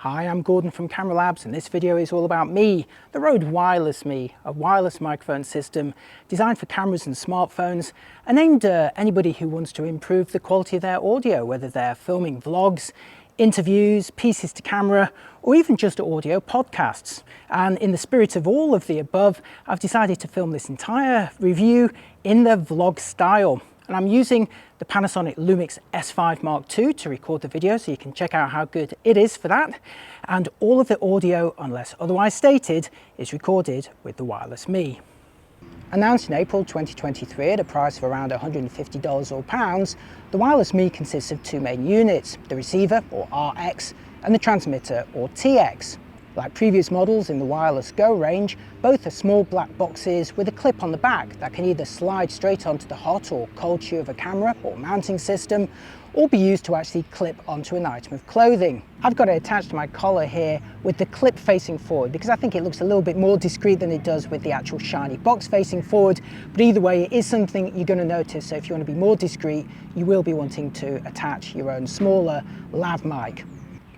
Hi, I'm Gordon from Camera Labs, and this video is all about me, the Rode Wireless Me, a wireless microphone system designed for cameras and smartphones and aimed at anybody who wants to improve the quality of their audio, whether they're filming vlogs, interviews, pieces to camera, or even just audio podcasts. And in the spirit of all of the above, I've decided to film this entire review in the vlog style. And I'm using the Panasonic Lumix S5 Mark II to record the video, so you can check out how good it is for that. And all of the audio, unless otherwise stated, is recorded with the Wireless Me. Announced in April 2023 at a price of around $150 or pounds, the Wireless Me consists of two main units, the receiver, or RX, and the transmitter, or TX. Like previous models in the Wireless Go range, both are small black boxes with a clip on the back that can either slide straight onto the hot or cold shoe of a camera or mounting system, or be used to actually clip onto an item of clothing. I've got it attached to my collar here with the clip facing forward because I think it looks a little bit more discreet than it does with the actual shiny box facing forward, but either way it is something you're going to notice, so if you want to be more discreet you will be wanting to attach your own smaller lav mic.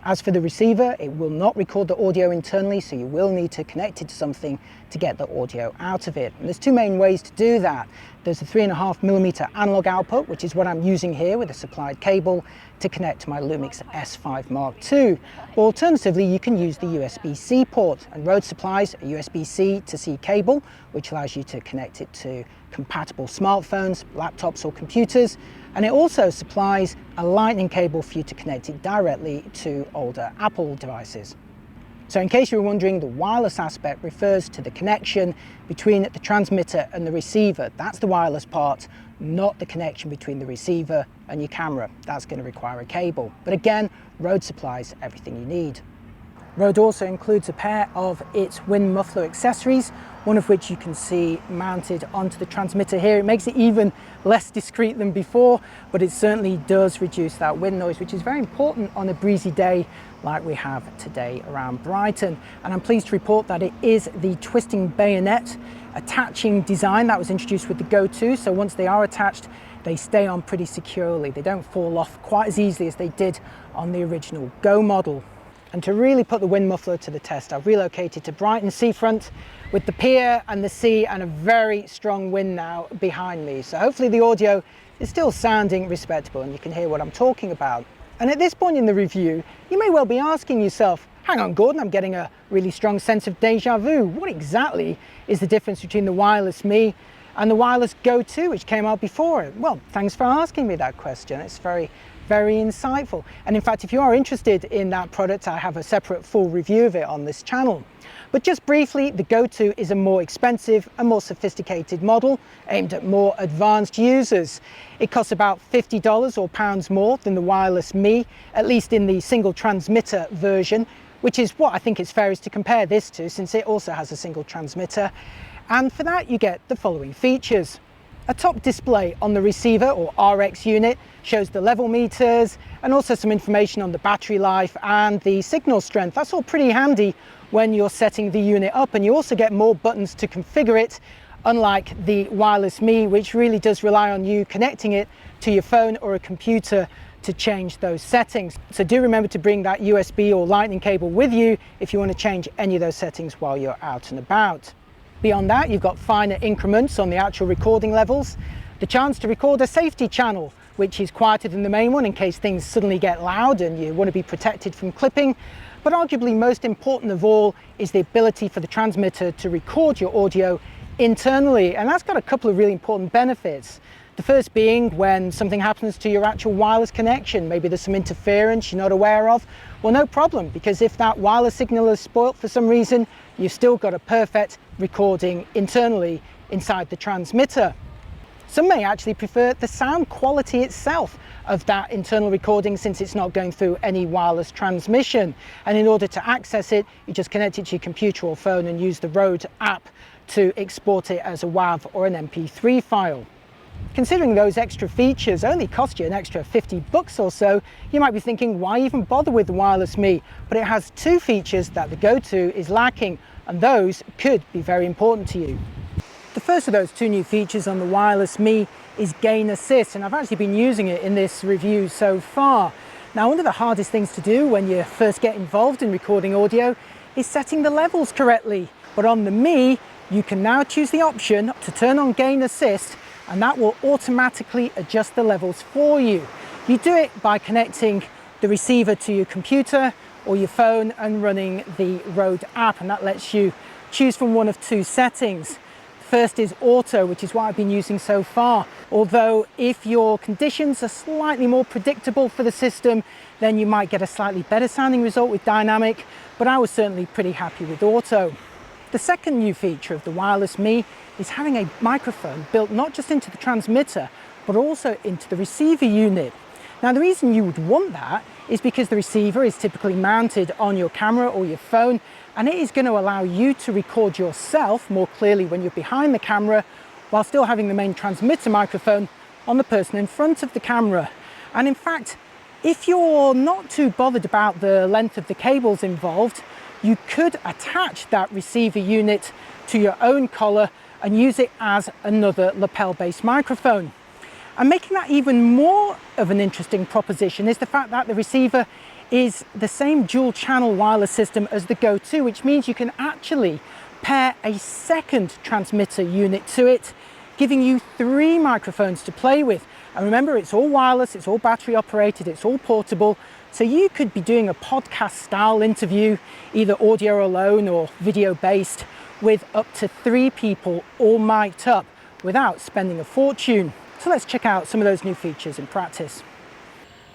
As for the receiver, it will not record the audio internally, so you will need to connect it to something to get the audio out of it. And there's two main ways to do that. There's a 3.5mm analog output, which is what I'm using here with a supplied cable to connect to my Lumix S5 Mark II. Or alternatively, you can use the USB-C port, and Rode supplies a USB-C to C cable, which allows you to connect it to compatible smartphones, laptops or computers, and it also supplies a lightning cable for you to connect it directly to older Apple devices. So in case you were wondering, the wireless aspect refers to the connection between the transmitter and the receiver. That's the wireless part, not the connection between the receiver and your camera. That's going to require a cable. But again, Rode supplies everything you need. Rode also includes a pair of its wind muffler accessories, one of which you can see mounted onto the transmitter here. It makes it even less discreet than before, but it certainly does reduce that wind noise, which is very important on a breezy day like we have today around Brighton. And I'm pleased to report that it is the twisting bayonet attaching design that was introduced with the Go 2. So once they are attached, they stay on pretty securely. They don't fall off quite as easily as they did on the original Go model. And to really put the wind muffler to the test, I've relocated to Brighton seafront with the pier and the sea and a very strong wind now behind me. So hopefully the audio is still sounding respectable and you can hear what I'm talking about. And at this point in the review, you may well be asking yourself, hang on Gordon, I'm getting a really strong sense of deja vu. What exactly is the difference between the Wireless Me and the Wireless Go 2, which came out before it? Well, thanks for asking me that question. It's very insightful. And in fact, if you are interested in that product, I have a separate full review of it on this channel. But just briefly, the Go 2 is a more expensive and more sophisticated model aimed at more advanced users. It costs about $50 or pounds more than the Wireless Me, at least in the single transmitter version, which is what I think it's fairest to compare this to, since it also has a single transmitter. And for that you get the following features. A top display on the receiver or RX unit shows the level meters and also some information on the battery life and the signal strength. That's all pretty handy when you're setting the unit up, and you also get more buttons to configure it, unlike the Wireless Me, which really does rely on you connecting it to your phone or a computer to change those settings. So do remember to bring that USB or lightning cable with you if you want to change any of those settings while you're out and about. Beyond that, you've got finer increments on the actual recording levels, the chance to record a safety channel, which is quieter than the main one in case things suddenly get loud and you want to be protected from clipping. But arguably most important of all is the ability for the transmitter to record your audio internally, and that's got a couple of really important benefits. The first being when something happens to your actual wireless connection, maybe there's some interference you're not aware of, well, no problem, because if that wireless signal is spoilt for some reason, you've still got a perfect recording internally inside the transmitter. Some may actually prefer the sound quality itself of that internal recording, since it's not going through any wireless transmission. And in order to access it, you just connect it to your computer or phone and use the Rode app to export it as a WAV or an MP3 file. Considering those extra features only cost you an extra $50 or so, you might be thinking, why even bother with the Wireless Me? But it has two features that the Go 2 is lacking, and those could be very important to you. The first of those two new features on the Wireless Me is Gain Assist, and I've actually been using it in this review so far. Now, one of the hardest things to do when you first get involved in recording audio is setting the levels correctly. But on the Me, you can now choose the option to turn on gain assist, and that will automatically adjust the levels for you. You do it by connecting the receiver to your computer or your phone and running the Rode app, and that lets you choose from one of two settings. First is auto, which is what I've been using so far. Although if your conditions are slightly more predictable for the system, then you might get a slightly better sounding result with dynamic, but I was certainly pretty happy with auto. The second new feature of the wireless Me is having a microphone built not just into the transmitter, but also into the receiver unit. Now, the reason you would want that is because the receiver is typically mounted on your camera or your phone, and it is going to allow you to record yourself more clearly when you're behind the camera, while still having the main transmitter microphone on the person in front of the camera. And in fact, if you're not too bothered about the length of the cables involved, you could attach that receiver unit to your own collar and use it as another lapel-based microphone. And making that even more of an interesting proposition is the fact that the receiver is the same dual channel wireless system as the Go 2, which means you can actually pair a second transmitter unit to it, giving you 3 microphones to play with. And remember, it's all wireless, it's all battery operated, it's all portable, so you could be doing a podcast style interview, either audio alone or video based, with up to 3 people all mic'd up without spending a fortune. So let's check out some of those new features in practice.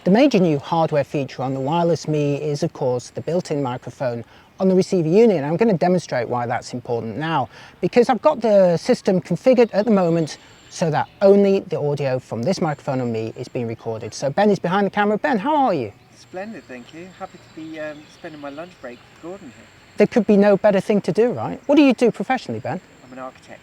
The major new hardware feature on the wireless Me is, of course, the built-in microphone on the receiver unit. And I'm going to demonstrate why that's important now, because I've got the system configured at the moment so that only the audio from this microphone on Me is being recorded. So Ben is behind the camera. Ben, how are you? Splendid, thank you. Happy to be spending my lunch break with Gordon here. There could be no better thing to do, right? What do you do professionally, Ben? I'm an architect.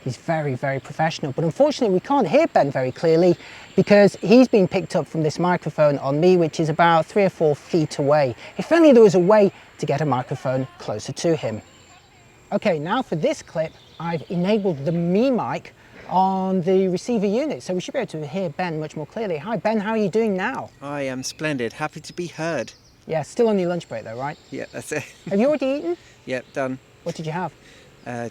He's very, very professional, but unfortunately we can't hear Ben very clearly because he's been picked up from this microphone on Me, which is about 3 or 4 feet away. If only there was a way to get a microphone closer to him. Okay, now for this clip, I've enabled the Me mic on the receiver unit, so we should be able to hear Ben much more clearly. Hi Ben, how are you doing now? I am splendid, happy to be heard. Yeah, still on your lunch break though, right? Yeah, that's it. Have you already eaten? Yep, done. What did you have?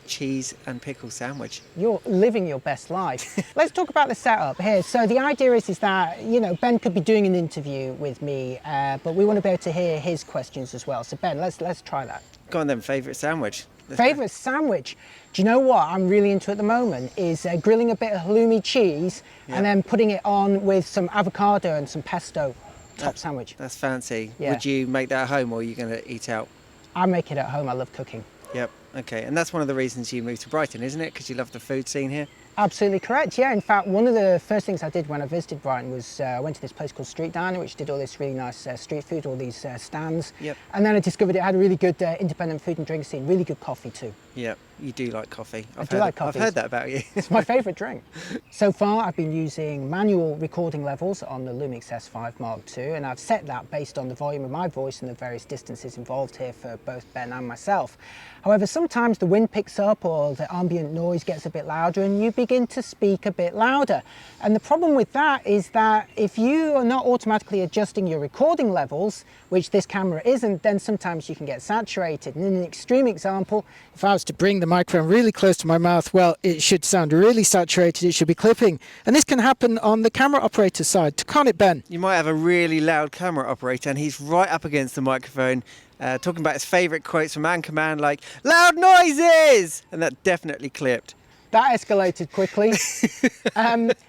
Cheese and pickle sandwich. You're living your best life. Let's talk about the setup here. So the idea is that, you know, Ben could be doing an interview with me, but we want to be able to hear his questions as well. So Ben, let's try that. Go on then, favourite sandwich. Favourite sandwich? Do you know what I'm really into at the moment is grilling a bit of halloumi cheese and then putting it on with some avocado and some pesto. Top sandwich. That's fancy. Yeah. Would you make that at home or are you going to eat out? I make it at home. I love cooking. Yep, okay. And that's one of the reasons you moved to Brighton, isn't it? Because you love the food scene here? Absolutely correct, yeah. In fact, one of the first things I did when I visited Brighton was I went to this place called Street Diner, which did all this really nice street food, all these stands. Yep. And then I discovered it had a really good independent food and drink scene, really good coffee too. Yep, you do like coffee. I do like coffee. I've heard that about you. It's my favourite drink. So far, I've been using manual recording levels on the Lumix S5 Mark II, and I've set that based on the volume of my voice and the various distances involved here for both Ben and myself. However, sometimes the wind picks up or the ambient noise gets a bit louder and you begin to speak a bit louder. And the problem with that is that if you are not automatically adjusting your recording levels, which this camera isn't, then sometimes you can get saturated. And in an extreme example, if I was to bring the microphone really close to my mouth, well, it should sound really saturated, it should be clipping. And this can happen on the camera operator's side. Can't it, Ben? You might have a really loud camera operator and he's right up against the microphone, talking about his favourite quotes from Anchorman, like, "Loud noises!" And that definitely clipped. That escalated quickly.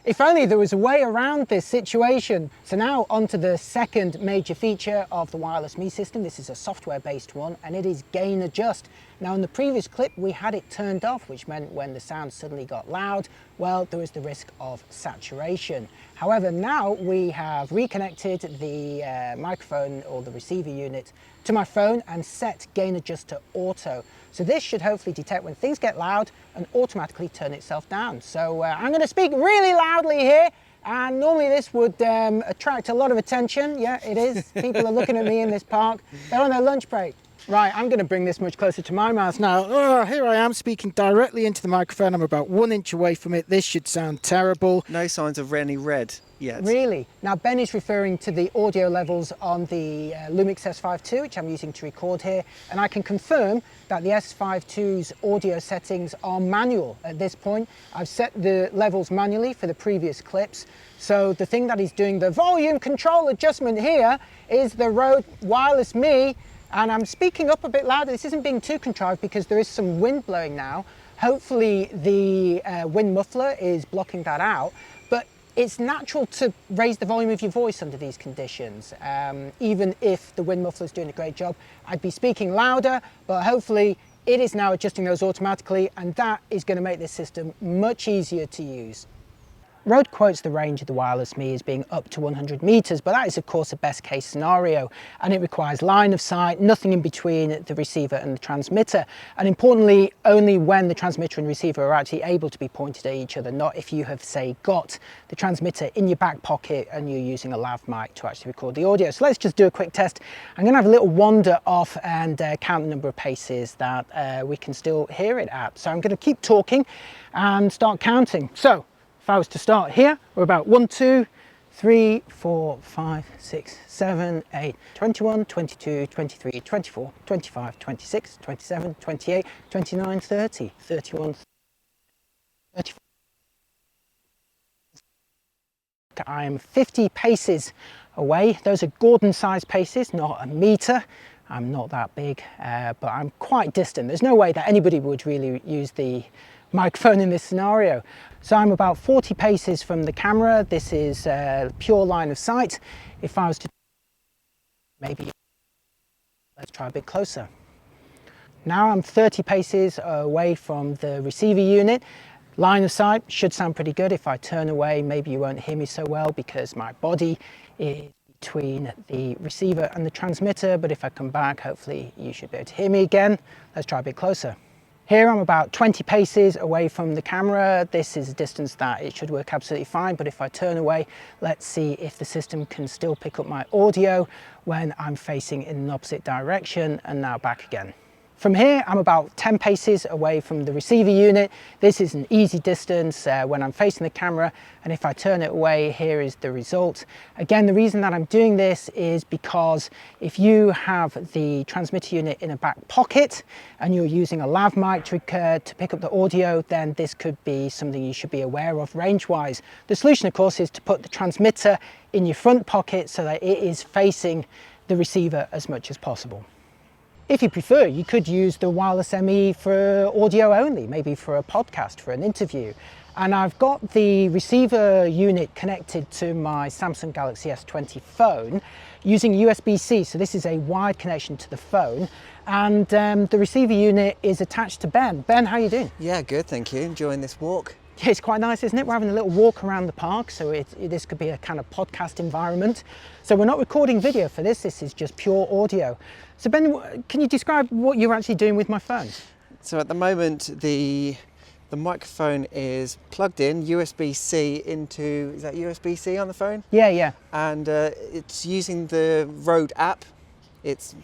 If only there was a way around this situation. So now onto the second major feature of the wireless Me system. This is a software-based one, and it is gain adjust. Now in the previous clip, we had it turned off, which meant when the sound suddenly got loud, well, there was the risk of saturation. However, now we have reconnected the microphone or the receiver unit to my phone and set gain adjust to auto. So this should hopefully detect when things get loud and automatically turn itself down. So I'm going to speak really loudly here, and normally this would attract a lot of attention. Yeah, it is. People are looking at me in this park. They're on their lunch break. Right, I'm going to bring this much closer to my mouth now. Here I am speaking directly into the microphone. I'm about 1 inch away from it. This should sound terrible. No signs of any red yet. Really? Now Ben is referring to the audio levels on the Lumix S5 II, which I'm using to record here, and I can confirm that the S5 II's audio settings are manual at this point. I've set the levels manually for the previous clips, so the thing that is doing the volume control adjustment here is the Rode Wireless Me, and I'm speaking up a bit louder. This isn't being too contrived because there is some wind blowing now. Hopefully the wind muffler is blocking that out, but it's natural to raise the volume of your voice under these conditions. Even if the wind muffler is doing a great job, I'd be speaking louder, but hopefully it is now adjusting those automatically, and that is going to make this system much easier to use. Rode quotes the range of the Wireless Me as being up to 100 meters, but that is of course a best case scenario, and it requires line of sight, nothing in between the receiver and the transmitter, and importantly only when the transmitter and receiver are actually able to be pointed at each other, not if you have, say, got the transmitter in your back pocket and you're using a lav mic to actually record the audio. So let's just do a quick test. I'm going to have a little wander off and count the number of paces that we can still hear it at. So I'm going to keep talking and start counting. So if I was to start here, we're about 1, 2, 3, 4, 5, 6, 7, 8, 21, 22, 23, 24, 25, 26, 27, 28, 29, 30, 31, 34. I am 50 paces away. Those are Gordon-sized paces, not a meter. I'm not that big, but I'm quite distant. There's no way that anybody would really use the microphone in this scenario. So I'm about 40 paces from the camera. This is pure line of sight. If I was to maybe, let's try a bit closer. Now I'm 30 paces away from the receiver unit. Line of sight should sound pretty good. If I turn away, maybe you won't hear me so well because my body is between the receiver and the transmitter, but if I come back, hopefully you should be able to hear me again. Let's try a bit closer. Here I'm about 20 paces away from the camera. This is a distance that it should work absolutely fine, but if I turn away, let's see if the system can still pick up my audio when I'm facing in an opposite direction, and now back again. From here, I'm about 10 paces away from the receiver unit. This is an easy distance when I'm facing the camera, and if I turn it away, here is the result. Again, the reason that I'm doing this is because if you have the transmitter unit in a back pocket and you're using a lav mic to pick up the audio, then this could be something you should be aware of range-wise. The solution, of course, is to put the transmitter in your front pocket so that it is facing the receiver as much as possible. If you prefer, you could use the Wireless ME for audio only, maybe for a podcast, for an interview. And I've got the receiver unit connected to my Samsung Galaxy S20 phone using USB-C. So this is a wired connection to the phone. And the receiver unit is attached to Ben. Ben, how are you doing? Yeah, good, thank you. Enjoying this walk. Yeah, it's quite nice, isn't it? We're having a little walk around the park, so this could be a kind of podcast environment. So we're not recording video for this, this is just pure audio. So Ben, can you describe what you're actually doing with my phone? So at the moment, the microphone is plugged in, USB-C into, is that USB-C on the phone? Yeah, yeah. And it's using the Rode app. It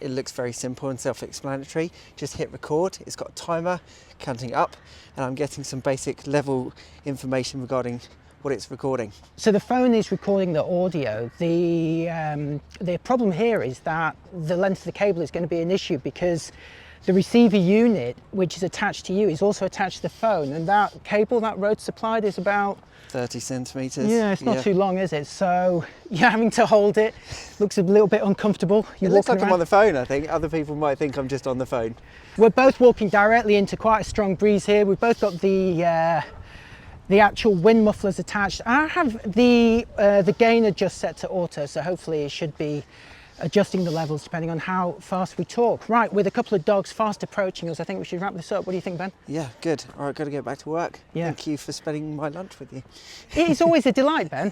looks very simple and self-explanatory. Just hit record, it's got a timer counting up, and I'm getting some basic level information regarding what it's recording. So the phone is recording the audio. The problem here is that the length of the cable is going to be an issue because the receiver unit, which is attached to you, is also attached to the phone, and that cable that Rode supplied is about 30 centimeters. Yeah, it's not too long, is it? So you're having to hold it. Looks a little bit uncomfortable. It looks like I'm on the phone, I think. Other people might think I'm just on the phone. We're both walking directly into quite a strong breeze here. We've both got the actual wind mufflers attached. I have the gain just set to auto, so hopefully it should be adjusting the levels depending on how fast we talk. Right, with a couple of dogs fast approaching us, I think we should wrap this up. What do you think, Ben? Yeah, good. All right, got to get back to work. Yeah. Thank you for spending my lunch with you. It is always a delight, Ben.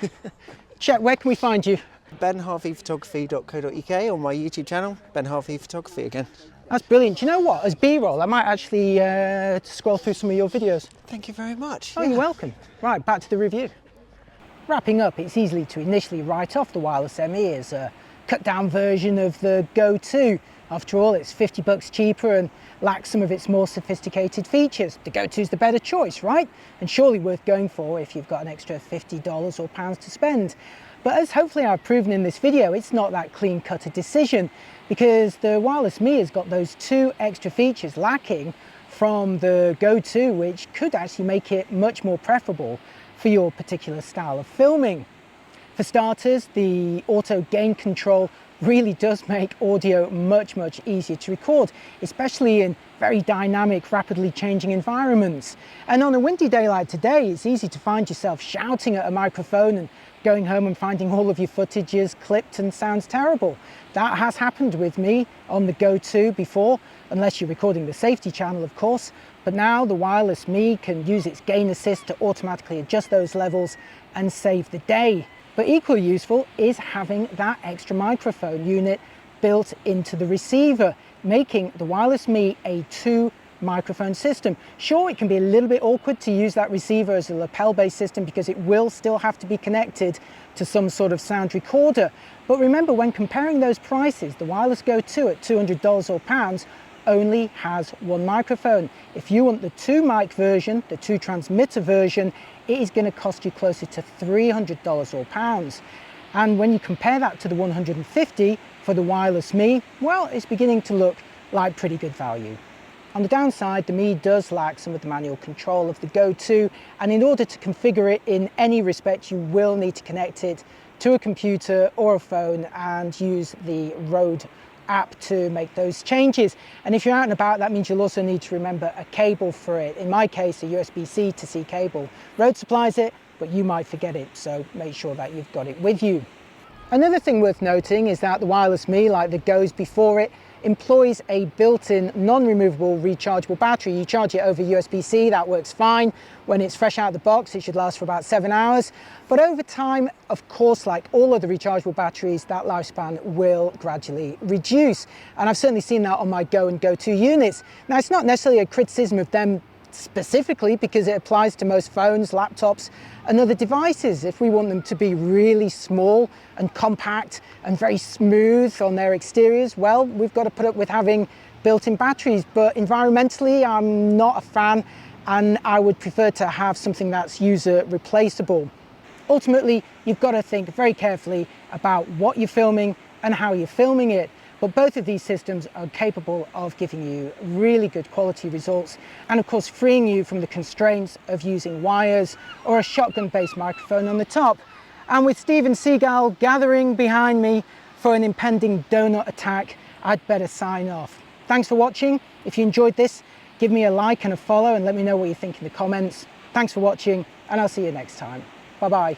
Chet, where can we find you? benharveyphotography.co.uk or my YouTube channel, Ben Harvey Photography again. That's brilliant. Do you know what? As B-roll, I might actually scroll through some of your videos. Thank you very much. Oh, you're welcome. Right, back to the review. Wrapping up, it's easy to initially write off the Wireless ME as a cut-down version of the Go 2. After all, it's 50 bucks cheaper and lacks some of its more sophisticated features. The Go2's the better choice, right? And surely worth going for if you've got an extra $50 or pounds to spend. But as hopefully I've proven in this video, it's not that clean-cut a decision, because the Wireless Me has got those 2 extra features lacking from the Go2, which could actually make it much more preferable for your particular style of filming. For starters, the auto gain control really does make audio much easier to record, especially in very dynamic, rapidly changing environments. And on a windy day like today, it's easy to find yourself shouting at a microphone and going home and finding all of your footage is clipped and sounds terrible. That has happened with me on the Go2 before, unless you're recording the safety channel, of course. But now the Wireless Me can use its gain assist to automatically adjust those levels and save the day. But equally useful is having that extra microphone unit built into the receiver, making the Wireless Me a 2 microphone system. Sure, it can be a little bit awkward to use that receiver as a lapel-based system because it will still have to be connected to some sort of sound recorder. But remember, when comparing ththose prices, the Wireless Go 2 at $200 or pounds only has 1 microphone. If you want the 2 mic version, the 2 transmitter version, it is going to cost you closer to $300 or pounds. And when you compare that to the $150 for the Wireless Me, well, it's beginning to look like pretty good value. On the downside, the Me does lack some of the manual control of the Go2, and in order to configure it in any respect, you will need to connect it to a computer or a phone and use the Rode app to make those changes. And if you're out and about, that means you'll also need to remember a cable for it. In my case, a USB-C to C cable. Rode supplies it, but you might forget it, so make sure that you've got it with you. Another thing worth noting is that the Wireless Me, like the Go's before it, employs a built-in non-removable rechargeable battery. You charge it over USB-C, that works fine. When it's fresh out of the box, it should last for about 7 hours. But over time, of course, like all other rechargeable batteries, that lifespan will gradually reduce. And I've certainly seen that on my Go and Go2 units. Now, it's not necessarily a criticism of them specifically, because it applies to most phones, laptops and other devices. If we want them to be really small and compact and very smooth on their exteriors, well, we've got to put up with having built-in batteries. But environmentally, I'm not a fan, and I would prefer to have something that's user replaceable. Ultimately, you've got to think very carefully about what you're filming and how you're filming it. But both of these systems are capable of giving you really good quality results, and of course freeing you from the constraints of using wires or a shotgun-based microphone on the top. And with Steven Seagal gathering behind me for an impending donut attack, I'd better sign off. Thanks for watching. If you enjoyed this, give me a like and a follow and let me know what you think in the comments. Thanks for watching, and I'll see you next time. Bye-bye.